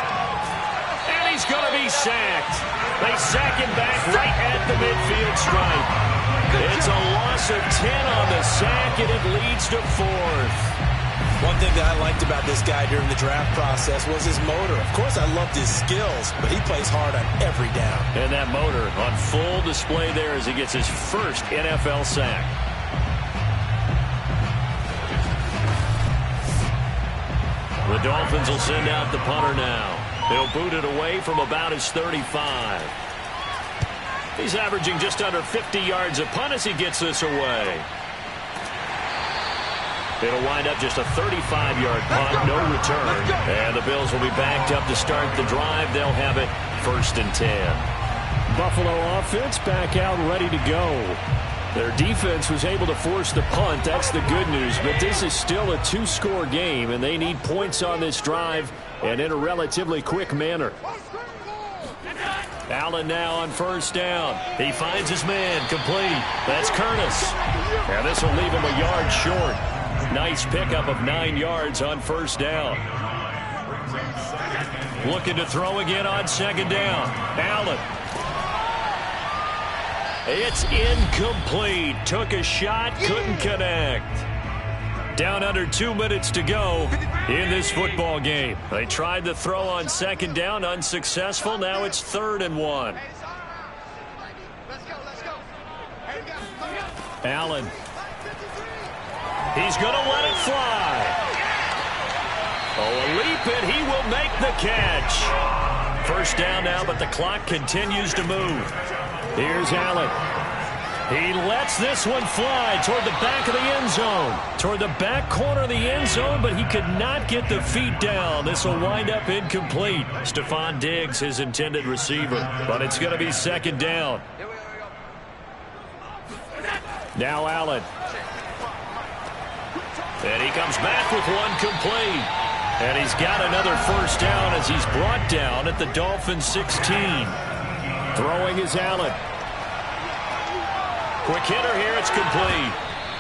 And he's going to be sacked. They sack him back right at the midfield stripe. It's a loss of 10 on the sack, and it leads to 4th. One thing that I liked about this guy during the draft process was his motor. Of course, I loved his skills, but he plays hard on every down. And that motor on full display there as he gets his first NFL sack. The Dolphins will send out the punter now. He'll boot it away from about his 35. He's averaging just under 50 yards a punt as he gets this away. It'll wind up just a 35-yard punt, no return. And the Bills will be backed up to start the drive. They'll have it 1st and 10. Buffalo offense back out ready to go. Their defense was able to force the punt. That's the good news. But this is still a 2-score game, and they need points on this drive and in a relatively quick manner. Allen now on 1st down. He finds his man, complete. That's Curtis. And this will leave him a yard short. Nice pickup of 9 yards on 1st down. Looking to throw again on 2nd down. Allen. It's incomplete. Took a shot, couldn't connect. Down under 2 minutes to go in this football game. They tried to throw on second down, unsuccessful. Now it's 3rd and 1. Allen. He's going to let it fly. Oh, a leap, and he will make the catch. First down now, but the clock continues to move. Here's Allen. He lets this one fly toward the back of the end zone. Toward the back corner of the end zone, but he could not get the feet down. This will wind up incomplete. Stephon Diggs, his intended receiver. But it's going to be 2nd down. Now Allen. And he comes back with one complete. And he's got another first down as he's brought down at the Dolphins 16. Throwing is Allen. Quick hitter here, it's complete.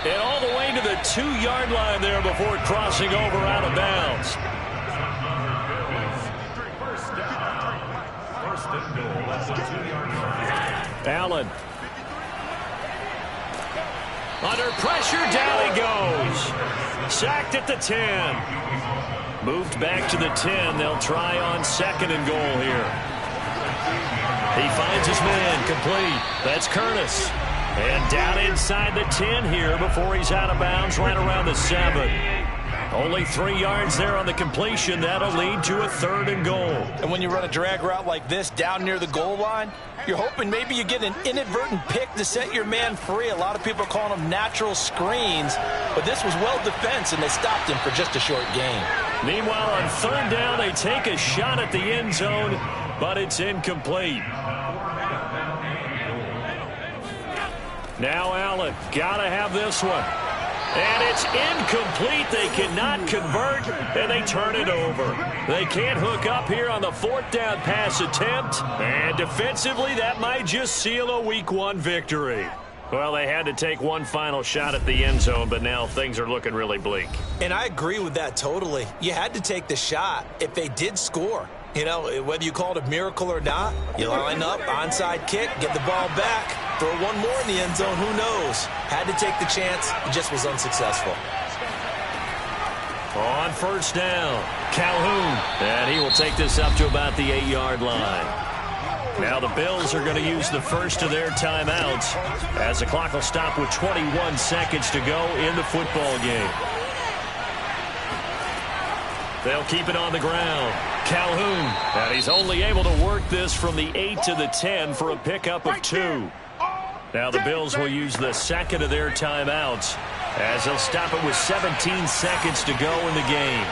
And all the way to the 2-yard line there before crossing over out of bounds. Allen. Under pressure, down he goes. Sacked at the 10. Moved back to the 10. They'll try on 2nd and goal here. He finds his man, complete. That's Curtis. And down inside the 10 here before he's out of bounds, right around the 7. Only 3 yards there on the completion. That'll lead to a 3rd and goal. And when you run a drag route like this down near the goal line, you're hoping maybe you get an inadvertent pick to set your man free. A lot of people are calling them natural screens, but this was well defense, and they stopped him for just a short gain. Meanwhile, on 3rd down, they take a shot at the end zone, but it's incomplete. Now Allen, gotta have this one. And it's incomplete. They cannot convert, and they turn it over. They can't hook up here on the 4th down pass attempt. And defensively, that might just seal a Week 1 victory. Well, they had to take one final shot at the end zone, but now things are looking really bleak. And I agree with that totally. You had to take the shot if they did score. You know, whether you call it a miracle or not, you line up, onside kick, get the ball back, throw one more in the end zone, who knows? Had to take the chance, it just was unsuccessful. On 1st down, Calhoun, and he will take this up to about the 8-yard line. Now the Bills are going to use the first of their timeouts as the clock will stop with 21 seconds to go in the football game. They'll keep it on the ground. Calhoun, and he's only able to work this from the 8 to the 10 for a pickup of 2. Now the Bills will use the 2nd of their timeouts as they'll stop it with 17 seconds to go in the game.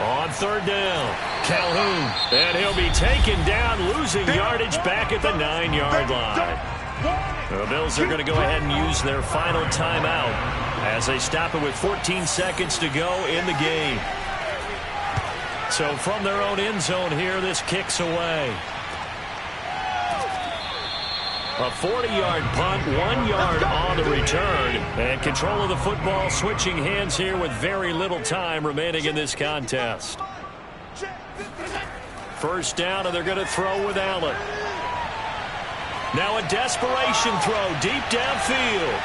On 3rd down, Calhoun, and he'll be taken down, losing yardage back at the 9-yard line. The Bills are going to go ahead and use their final timeout as they stop it with 14 seconds to go in the game. So from their own end zone here, this kicks away. A 40-yard punt, 1 yard on the return. And control of the football switching hands here with very little time remaining in this contest. First down, and they're going to throw with Allen. Now a desperation throw deep downfield.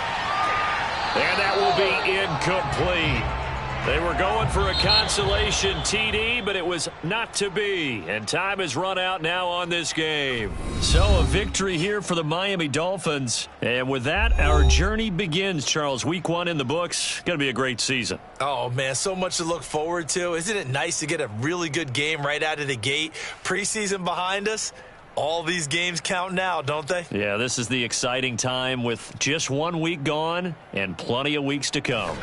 And that will be incomplete. They were going for a consolation TD, but it was not to be. And time has run out now on this game. So a victory here for the Miami Dolphins. And with that, our journey begins, Charles. Week 1 in the books. Going to be a great season. Oh, man, so much to look forward to. Isn't it nice to get a really good game right out of the gate? Preseason behind us. All these games count now, don't they? Yeah, this is the exciting time with just 1 week gone and plenty of weeks to come.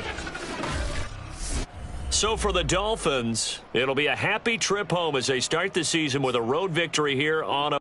So for the Dolphins, it'll be a happy trip home as they start the season with a road victory here on a